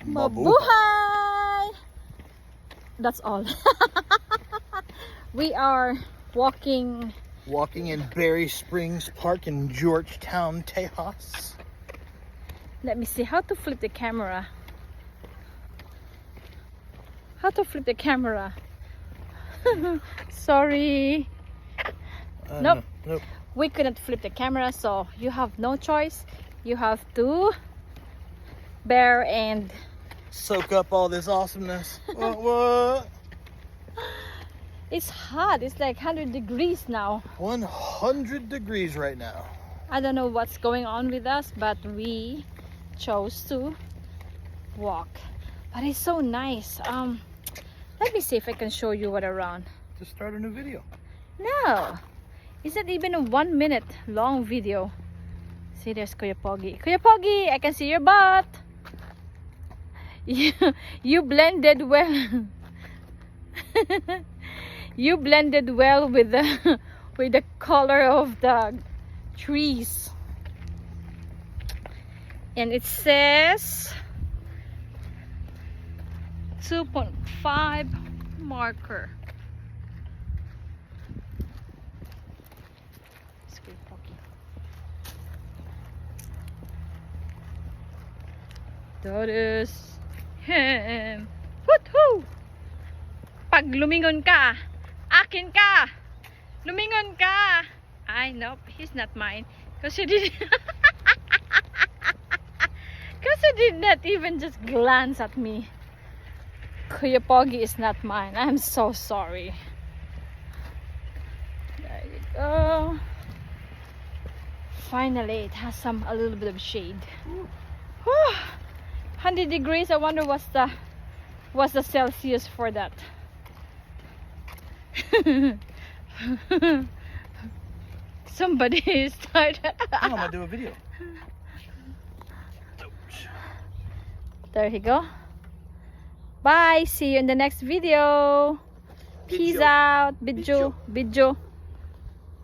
Mabuhay! That's all. We are walking in Berry Springs Park in Georgetown, Tejas. Let me see how to flip the camera. How to flip the camera? Sorry. Nope. Nope. We couldn't flip the camera, so you have no choice. You have to bear and soak up all this awesomeness. What? It's hot. It's like 100 degrees now. 100 degrees right now. I don't know what's going on with us, but we chose to walk. But it's so nice. Let me see if I can show you what around. To start a new video. No, it's not even a 1 minute long video. See, there's Kuya Pogi. Kuya Pogi, I can see your butt. You blended well. You blended well with the color of the trees. And it says 2.5 marker. That is him. Woohoo! Pag lumingon ka, akin ka. Lumingon ka. Ay, nope, he's not mine. Because he did not even just glance at me. Kuya Pogi is not mine. I'm so sorry. There you go. Finally, it has a little bit of shade. Whew. 100 degrees. I wonder what's the Celsius for that. Somebody is tired. I'm gonna do a video. There you go. Bye. See you in the next video. Peace out. Bidjo.